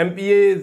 MPAs,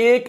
1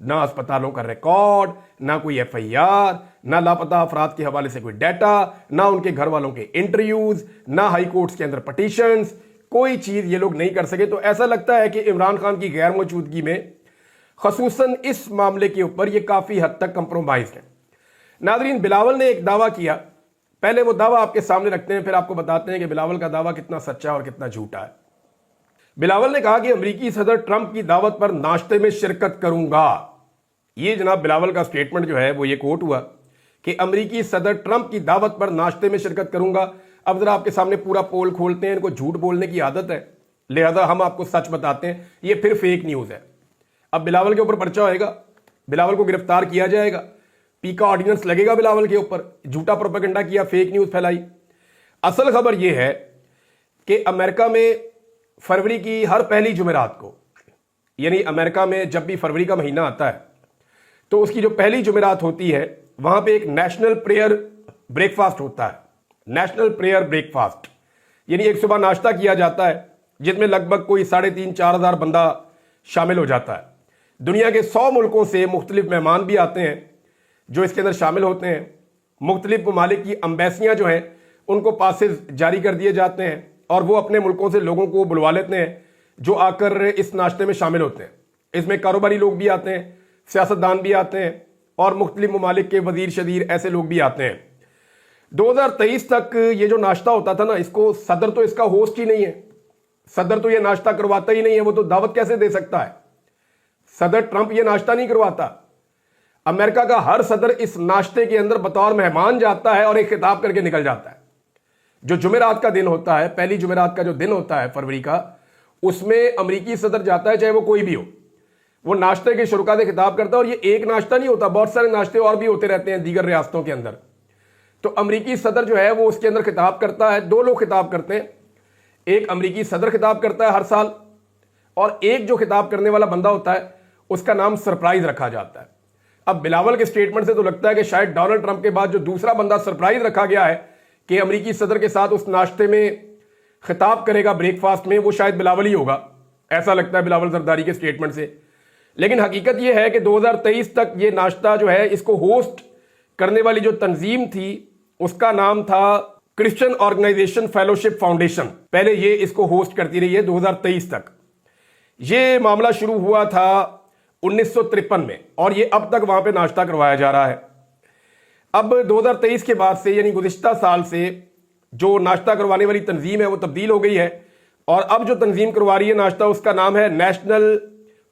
نہ اسپتالوں کا ریکارڈ، نہ کوئی ایف آئی آر، نہ لاپتہ افراد کے حوالے سے کوئی ڈیٹا، نہ ان کے گھر والوں کے انٹرویوز، نہ ہائی کورٹس کے اندر پٹیشنز، کوئی چیز یہ لوگ نہیں کر سکے. تو ایسا لگتا ہے کہ عمران خان کی غیر موجودگی میں خصوصاً اس معاملے کے اوپر یہ کافی حد تک کمپرومائز ہے. ناظرین، بلاول نے ایک دعویٰ کیا، پہلے وہ دعویٰ آپ کے سامنے رکھتے ہیں، پھر آپ کو بتاتے ہیں کہ بلاول کا دعویٰ کتنا سچا اور کتنا جھوٹا ہے. بلاول نے کہا کہ امریکی صدر ٹرمپ کی دعوت پر ناشتے میں شرکت کروں گا. یہ جناب بلاول کا سٹیٹمنٹ جو ہے وہ یہ کوٹ ہوا کہ امریکی صدر ٹرمپ کی دعوت پر ناشتے میں شرکت کروں گا. اب ذرا آپ کے سامنے پورا پول کھولتے ہیں، ان کو جھوٹ بولنے کی عادت ہے، لہذا ہم آپ کو سچ بتاتے ہیں. یہ پھر فیک نیوز ہے. اب بلاول کے اوپر پرچہ ہوئے گا، بلاول کو گرفتار کیا جائے گا، پی کا آرڈیننس لگے گا بلاول کے اوپر، جھوٹا پروپیگنڈا کیا، فیک نیوز پھیلائی. اصل خبر یہ ہے کہ امریکہ میں فروری کی ہر پہلی جمعرات کو، یعنی امریکہ میں جب بھی فروری کا مہینہ آتا ہے تو اس کی جو پہلی جمعرات ہوتی ہے وہاں پہ ایک نیشنل پریئر بریک فاسٹ ہوتا ہے. نیشنل پریئر بریک فاسٹ یعنی ایک صبح ناشتہ کیا جاتا ہے جس میں لگ بھگ کوئی 3,500-4,000 بندہ شامل ہو جاتا ہے. دنیا کے 100 ملکوں سے مختلف مہمان بھی آتے ہیں جو اس کے اندر شامل ہوتے ہیں. مختلف ممالک کی امبیسیاں جو ہیں ان کو پاسز جاری کر دیے جاتے ہیں اور وہ اپنے ملکوں سے لوگوں کو بلوا لیتے ہیں جو آ کر اس ناشتے میں شامل ہوتے ہیں. اس میں کاروباری لوگ بھی آتے ہیں، سیاستدان بھی آتے ہیں اور مختلف ممالک کے وزیر شدیر ایسے لوگ بھی آتے ہیں. 2023 تک یہ جو ناشتہ ہوتا تھا نا، اس کو صدر تو اس کا ہوسٹ ہی نہیں ہے، صدر تو یہ ناشتہ کرواتا ہی نہیں ہے، وہ تو دعوت کیسے دے سکتا ہے؟ صدر ٹرمپ یہ ناشتہ نہیں کرواتا. امریکہ کا ہر صدر اس ناشتے کے اندر بطور مہمان جاتا ہے اور ایک خطاب کر کے نکل جاتا ہے. جو جمعرات کا دن ہوتا ہے، پہلی جمعرات کا جو دن ہوتا ہے فروری کا، اس میں امریکی صدر جاتا ہے چاہے وہ کوئی بھی ہو، وہ ناشتے کے شرکا سے خطاب کرتا ہے. اور یہ ایک ناشتہ نہیں ہوتا، بہت سارے ناشتے اور بھی ہوتے رہتے ہیں دیگر ریاستوں کے اندر. تو امریکی صدر جو ہے وہ اس کے اندر خطاب کرتا ہے. 2 لوگ خطاب کرتے ہیں، ایک امریکی صدر خطاب کرتا ہے ہر سال، اور ایک جو خطاب کرنے والا بندہ ہوتا ہے اس کا نام سرپرائز رکھا جاتا ہے. اب بلاول کے سٹیٹمنٹ سے تو لگتا ہے کہ شاید ڈونلڈ ٹرمپ کے بعد جو دوسرا بندہ سرپرائز رکھا گیا ہے کہ امریکی صدر کے ساتھ اس ناشتے میں خطاب کرے گا بریک فاسٹ میں، وہ شاید بلاول ہی ہوگا. ایسا لگتا ہے بلاول زرداری کے سٹیٹمنٹ سے. لیکن حقیقت یہ ہے کہ 2023 تک یہ ناشتہ جو ہے اس کو ہوسٹ کرنے والی جو تنظیم تھی اس کا نام تھا کرسچن آرگنائزیشن فیلوشپ فاؤنڈیشن. پہلے یہ اس کو ہوسٹ کرتی رہی ہے 2023 تک. یہ معاملہ شروع ہوا تھا 1953 میں اور یہ اب تک وہاں پہ ناشتہ کروایا جا رہا ہے. اب 2023 کے بعد سے یعنی گزشتہ سال سے جو ناشتہ کروانے والی تنظیم ہے وہ تبدیل ہو گئی ہے، اور اب جو تنظیم کروا رہی ہے ناشتہ اس کا نام ہے national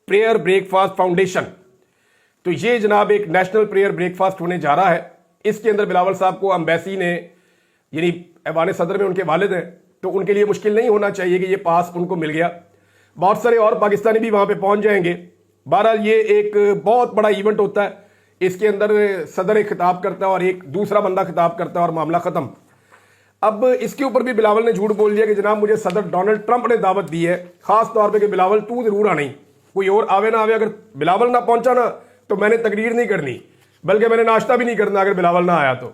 prayer break fast foundation. تو یہ جناب ایک نیشنل پریئر بریک فاسٹ ہونے جا رہا ہے. اس کے اندر بلاول صاحب کو امبیسی نے، یعنی ایوان صدر میں ان کے والد ہیں، تو ان کے لیے مشکل نہیں ہونا چاہیے کہ یہ پاس ان کو مل گیا. بہت سارے اور پاکستانی بھی وہاں پہ پہنچ جائیں گے. بہرحال یہ ایک بہت بڑا ایونٹ ہوتا ہے. اس کے اندر صدر ایک خطاب کرتا ہے اور ایک دوسرا بندہ خطاب کرتا ہے اور معاملہ ختم. اب اس کے اوپر بھی بلاول نے جھوٹ بول دیا کہ جناب مجھے صدر ڈونلڈ ٹرمپ نے دعوت دی ہے، خاص طور پہ کہ بلاول تو ضرور آنا ہی، کوئی اور آوے نہ آوے، اگر بلاول نہ پہنچا نا تو میں نے تقریر نہیں کرنی، بلکہ میں نے ناشتہ بھی نہیں کرنا اگر بلاول نہ آیا تو.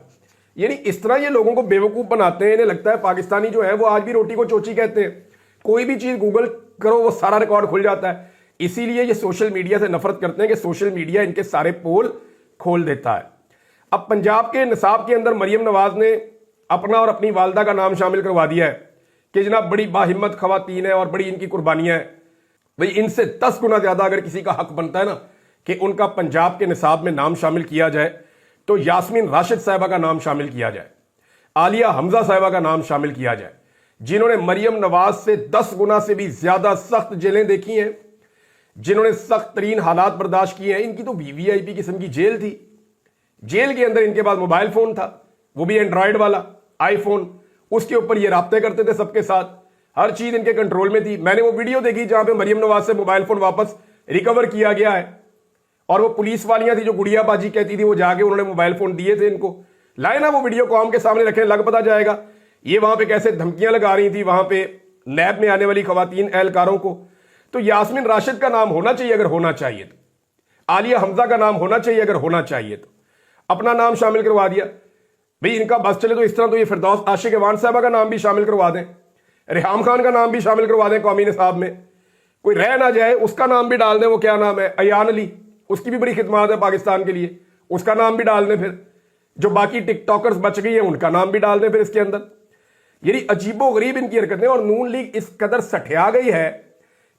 یعنی اس طرح یہ لوگوں کو بیوقوف بناتے ہیں. انہیں لگتا ہے پاکستانی جو ہے وہ آج بھی روٹی کو چوچی کہتے ہیں. کوئی بھی چیز گوگل کرو وہ سارا ریکارڈ کھل جاتا ہے. اسی لیے یہ سوشل میڈیا سے نفرت کرتے ہیں کہ سوشل میڈیا ان کے سارے پول کھول دیتا ہے. اب پنجاب کے نصاب کے اندر مریم نواز نے اپنا اور اپنی والدہ کا نام شامل کروا دیا ہے کہ جناب بڑی باہمت خواتین ہیں اور بڑی ان کی قربانیاں ہیں. بھئی ان سے 10 گنا زیادہ اگر کسی کا حق بنتا ہے نا کہ ان کا پنجاب کے نصاب میں نام شامل کیا جائے تو یاسمین راشد صاحبہ کا نام شامل کیا جائے، عالیہ حمزہ صاحبہ کا نام شامل کیا جائے، جنہوں نے مریم نواز سے 10 گنا سے بھی زیادہ سخت جیلیں دیکھی ہیں، جنہوں نے سخت ترین حالات برداشت کیے ہیں. ان کی تو وی آئی پی قسم کی جیل تھی. جیل کے اندر ان کے پاس موبائل فون تھا، وہ بھی اینڈرائیڈ والا آئی فون. اس کے اوپر یہ رابطے کرتے تھے سب کے ساتھ، ہر چیز ان کے کنٹرول میں تھی. میں نے وہ ویڈیو دیکھی جہاں پہ مریم نواز سے موبائل فون واپس ریکور کیا گیا ہے، اور وہ پولیس والیاں تھی جو گڑیا باجی کہتی تھی، وہ جا کے انہوں نے موبائل فون دیے تھے ان کو. لائے نا وہ ویڈیو قوم کے سامنے رکھیں، لگ پتا جائے گا یہ وہاں پہ کیسے دھمکیاں لگا رہی تھی وہاں پہ نیب میں آنے والی خواتین اہلکاروں کو. تو یاسمین راشد کا نام ہونا چاہیے اگر ہونا چاہیے تو، عالیہ حمزہ کا نام ہونا چاہیے اگر ہونا چاہیے تو، اپنا نام شامل کروا دیا. بھئی ان کا بس چلے تو اس طرح تو یہ فردوس عاشق ایوان صاحبہ کا نام بھی شامل کروا دیں، ریحام خان کا نام بھی شامل کروا دیں قومی نصاب میں. کوئی رہ نہ جائے اس کا نام بھی ڈال دیں. وہ کیا نام ہے، ایان علی، اس کی بھی بڑی خدمات ہے پاکستان کے لیے، اس کا نام بھی ڈال دیں، پھر جو باقی ٹک ٹاکرز بچ گئی ہیں ان کا نام بھی ڈال دیں پھر اس کے اندر۔ یعنی عجیب و غریب ان کی حرکتیں، اور نون لیگ اس قدر سٹھیا گئی ہے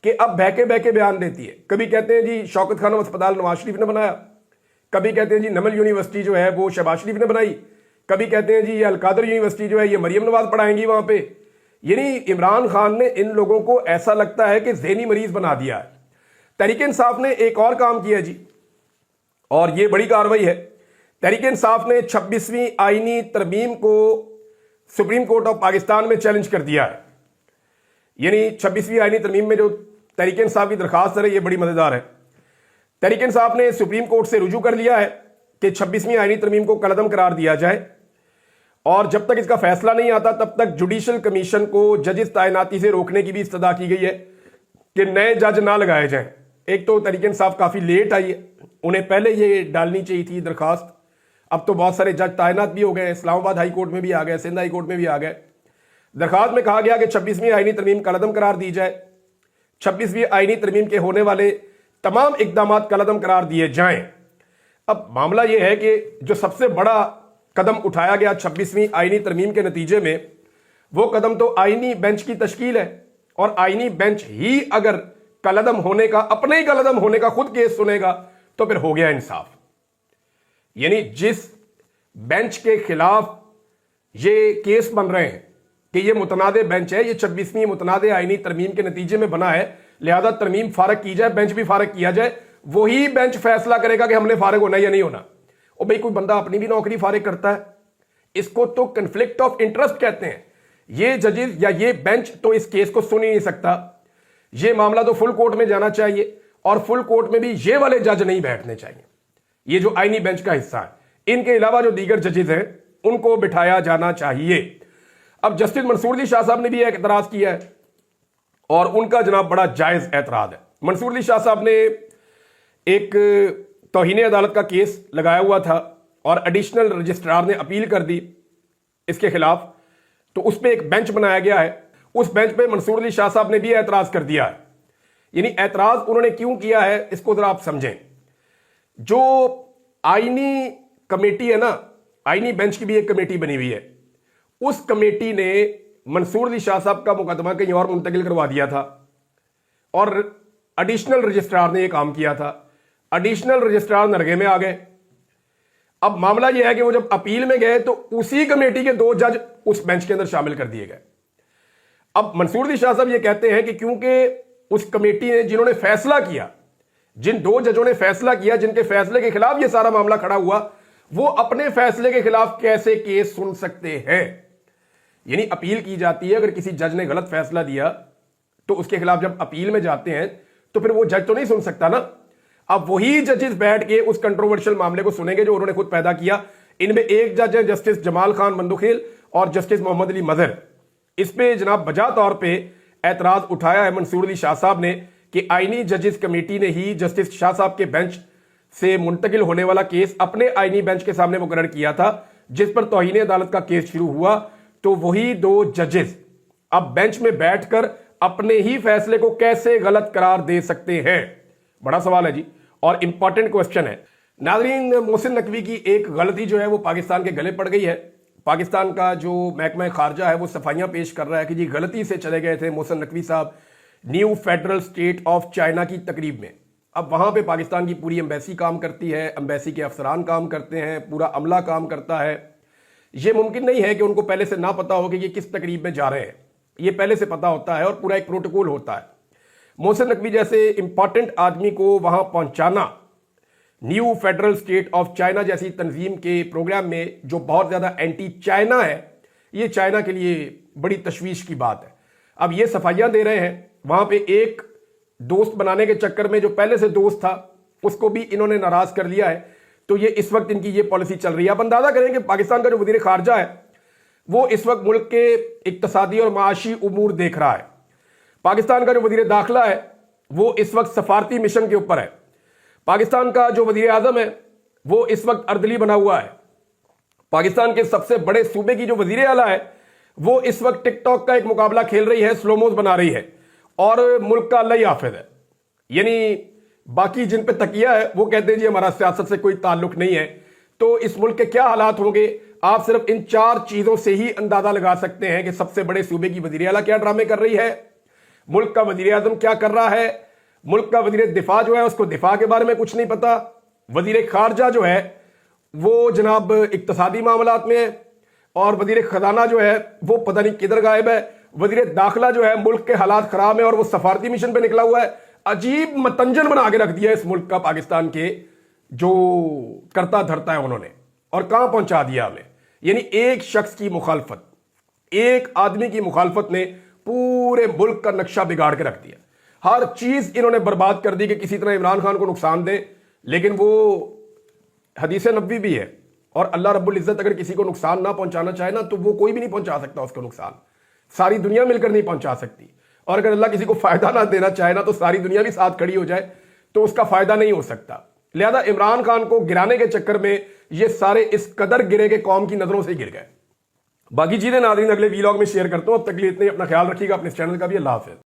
کہ اب بہہ کے بیان دیتی ہے۔ کبھی کہتے ہیں جی شوکت خانم اسپتال نواز شریف نے بنایا، کبھی کہتے ہیں جی نمل یونیورسٹی جو ہے وہ شہباز شریف نے بنائی، کبھی کہتے ہیں جی یہ القادر یونیورسٹی جو ہے یہ مریم نواز پڑھائیں گی وہاں پہ۔ یعنی عمران خان نے ان لوگوں کو ایسا لگتا ہے کہ ذہنی مریض بنا دیا ہے۔ تحریک انصاف نے ایک اور کام کیا جی، اور یہ بڑی کارروائی ہے۔ تحریک انصاف نے 26ویں آئینی ترمیم کو سپریم کورٹ آف پاکستان میں چیلنج کر دیا ہے۔ یعنی 26ویں آئینی ترمیم میں جو تحریک انصاف کی درخواست ہے یہ بڑی مزیدار ہے۔ تحریک انصاف نے سپریم کورٹ سے رجوع کر لیا ہے کہ 26ویں آئینی ترمیم کو کالعدم قرار دیا جائے، اور جب تک اس کا فیصلہ نہیں آتا تب تک جوڈیشل کمیشن کو ججز تعیناتی سے روکنے کی بھی استدعا کی گئی ہے کہ نئے جج نہ لگائے جائیں۔ ایک تو تحریک انصاف کافی لیٹ آئی ہے، انہیں پہلے یہ ڈالنی چاہیے تھی درخواست، اب تو بہت سارے جج تعینات بھی ہو گئے، اسلام آباد ہائی کورٹ میں بھی آ گئے، سندھ ہائی کورٹ میں بھی آ گئے۔ درخواست میں کہا گیا کہ 26ویں آئینی ترمیم کالعدم قرار دی جائے، 26ویں آئینی ترمیم کے ہونے والے تمام اقدامات کالعدم قرار دیے جائیں۔ اب معاملہ یہ ہے کہ جو سب سے بڑا قدم اٹھایا گیا 26ویں آئینی ترمیم کے نتیجے میں، وہ قدم تو آئینی بینچ کی تشکیل ہے، اور آئینی بینچ ہی اگر کالعدم ہونے کا، اپنے ہی کالعدم ہونے کا خود کیس سنے گا تو پھر ہو گیا انصاف۔ یعنی جس بینچ کے خلاف یہ کیس بن رہے ہیں کہ یہ متنازع بینچ ہے، یہ 26ویں متنازع آئینی ترمیم کے نتیجے میں بنا ہے، لہذا ترمیم فارغ کی جائے، بینچ بھی فارغ کیا جائے، وہی بینچ فیصلہ کرے گا کہ ہم نے فارغ ہونا یا نہیں ہونا۔ اور بھئی کوئی بندہ اپنی بھی نوکری فارغ کرتا ہے، اس کو تو کنفلکٹ آف انٹرسٹ کہتے ہیں۔ یہ ججز یا یہ بینچ تو اس کیس کو سن ہی نہیں سکتا، یہ معاملہ تو فل کورٹ میں جانا چاہیے، اور فل کورٹ میں بھی یہ والے جج نہیں بیٹھنے چاہیے، یہ جو آئینی بینچ کا حصہ ہے، ان کے علاوہ جو دیگر ججز ہیں ان کو بٹھایا جانا چاہیے۔ اب جسٹس منصور علی شاہ صاحب نے بھی ایک اعتراض کیا ہے، اور ان کا جناب بڑا جائز اعتراض ہے۔ منصور علی شاہ صاحب نے ایک توہین عدالت کا کیس لگایا ہوا تھا، اور ایڈیشنل رجسٹرار نے اپیل کر دی اس کے خلاف، تو اس پہ ایک بینچ بنایا گیا ہے، اس بینچ پہ منصور علی شاہ صاحب نے بھی اعتراض کر دیا ہے۔ یعنی اعتراض انہوں نے کیوں کیا ہے اس کو ذرا آپ سمجھیں۔ جو آئینی کمیٹی ہے نا، آئینی بینچ کی بھی ایک کمیٹی بنی ہوئی ہے، اس کمیٹی نے منصور علی شاہ صاحب کا مقدمہ کہیں اور منتقل کروا دیا تھا، اور ایڈیشنل رجسٹرار نے یہ کام کیا تھا، ایڈیشنل رجسٹرار نرگے میں آ گئے۔ اب معاملہ یہ ہے کہ وہ جب اپیل میں گئے تو اسی کمیٹی کے 2 جج اس بینچ کے اندر شامل کر دیے گئے۔ اب منصور علی شاہ صاحب یہ کہتے ہیں کہ کیونکہ اس کمیٹی نے جنہوں نے فیصلہ کیا، جن 2 ججوں نے فیصلہ کیا، جن کے فیصلے کے خلاف یہ سارا معاملہ کھڑا ہوا، وہ اپنے فیصلے کے خلاف کیسے کیس سن سکتے ہیں؟ یعنی اپیل کی جاتی ہے، اگر کسی جج نے غلط فیصلہ دیا تو اس کے خلاف جب اپیل میں جاتے ہیں تو پھر وہ جج تو نہیں سن سکتا نا۔ اب وہی ججز بیٹھ کے اس کنٹروورشل معاملے کو سنیں گے جو انہوں نے خود پیدا کیا۔ ان میں ایک جج ہے جسٹس جمال خان بندوخیل اور جسٹس محمد علی مظہر۔ اس پہ جناب بجا طور پہ اعتراض اٹھایا ہے منصور علی شاہ صاحب نے کہ آئینی ججز کمیٹی نے ہی جسٹس شاہ صاحب کے بینچ سے منتقل ہونے والا کیس اپنے آئینی بینچ کے سامنے مقرر کیا تھا، جس پر توہین عدالت کا کیس شروع ہوا، تو وہی 2 ججز اب بینچ میں بیٹھ کر اپنے ہی فیصلے کو کیسے غلط قرار دے سکتے ہیں؟ بڑا سوال ہے جی، اور امپورٹنٹ کوسچن ہے۔ ناظرین، محسن نقوی کی ایک غلطی جو ہے وہ پاکستان کے گلے پڑ گئی ہے۔ پاکستان کا جو محکمہ خارجہ ہے وہ صفائیاں پیش کر رہا ہے کہ جی غلطی سے چلے گئے تھے محسن نقوی صاحب new federal state of China کی تقریب میں۔ اب وہاں پہ پاکستان کی پوری ایمبیسی کام کرتی ہے، ایمبیسی کے افسران کام کرتے ہیں، پورا عملہ کام کرتا ہے۔ یہ ممکن نہیں ہے کہ ان کو پہلے سے نہ پتا ہو کہ یہ کس تقریب میں جا رہے ہیں، یہ پہلے سے پتا ہوتا ہے اور پورا ایک پروٹوکول ہوتا ہے۔ محسن نقوی جیسے امپورٹنٹ آدمی کو وہاں پہنچانا new federal state of China جیسی تنظیم کے پروگرام میں جو بہت زیادہ اینٹی چائنا ہے، یہ چائنا کے لیے بڑی تشویش کی بات ہے۔ اب یہ صفائیاں دے رہے ہیں، وہاں پہ ایک دوست بنانے کے چکر میں جو پہلے سے دوست تھا اس کو بھی انہوں نے ناراض کر لیا ہے، تو یہ اس وقت ان کی یہ پالیسی چل رہی ہے۔ اب اندازہ کریں کہ پاکستان کا جو وزیر خارجہ ہے وہ اس وقت ملک کے اقتصادی اور معاشی امور دیکھ رہا ہے، پاکستان کا جو وزیر داخلہ ہے وہ اس وقت سفارتی مشن کے اوپر ہے، پاکستان کا جو وزیر اعظم ہے وہ اس وقت اردلی بنا ہوا ہے، پاکستان کے سب سے بڑے صوبے کی جو وزیر اعلیٰ ہے وہ اس وقت ٹک ٹاک کا ایک مقابلہ کھیل رہی ہے، سلوموز بنا رہی ہے، اور ملک کا اللہ ہی حافظ ہے۔ یعنی باقی جن پہ تکیہ ہے وہ کہتے ہیں جی ہمارا سیاست سے کوئی تعلق نہیں ہے. تو اس ملک کے کیا حالات ہوں گے آپ صرف ان 4 چیزوں سے ہی اندازہ لگا سکتے ہیں کہ سب سے بڑے صوبے کی وزیر اعلیٰ کیا ڈرامے کر رہی ہے, ملک کا وزیر اعظم کیا کر رہا ہے, ملک کا وزیر دفاع جو ہے اس کو دفاع کے بارے میں کچھ نہیں پتا, وزیر خارجہ جو ہے وہ جناب اقتصادی معاملات میں ہے, اور وزیر خزانہ جو ہے وہ پتہ نہیں کدھر غائب ہے, وزیر داخلہ جو ہے ملک کے حالات خراب ہیں اور وہ سفارتی مشن پہ نکلا ہوا ہے. عجیب متنجن بنا کے رکھ دیا اس ملک کا پاکستان کے جو کرتا دھرتا ہے انہوں نے, اور کہاں پہنچا دیا ہمیں. یعنی ایک شخص کی مخالفت, ایک آدمی کی مخالفت نے پورے ملک کا نقشہ بگاڑ کے رکھ دیا. ہر چیز انہوں نے برباد کر دی کہ کسی طرح عمران خان کو نقصان دیں. لیکن وہ حدیث نبوی بھی ہے, اور اللہ رب العزت اگر کسی کو نقصان نہ پہنچانا چاہے نا تو وہ کوئی بھی نہیں پہنچا سکتا اس کو نقصان, ساری دنیا مل کر نہیں پہنچا سکتی. اور اگر اللہ کسی کو فائدہ نہ دینا چاہے نا تو ساری دنیا بھی ساتھ کھڑی ہو جائے تو اس کا فائدہ نہیں ہو سکتا. لہذا عمران خان کو گرانے کے چکر میں یہ سارے اس قدر گرے کہ قوم کی نظروں سے گر گئے. باقی چیزیں ناظرین اگلے ویلاگ میں شیئر کرتا ہوں. اب تک لیے اتنے, اپنا خیال رکھیے گا, اپنے چینل کا بھی. اللہ حافظ.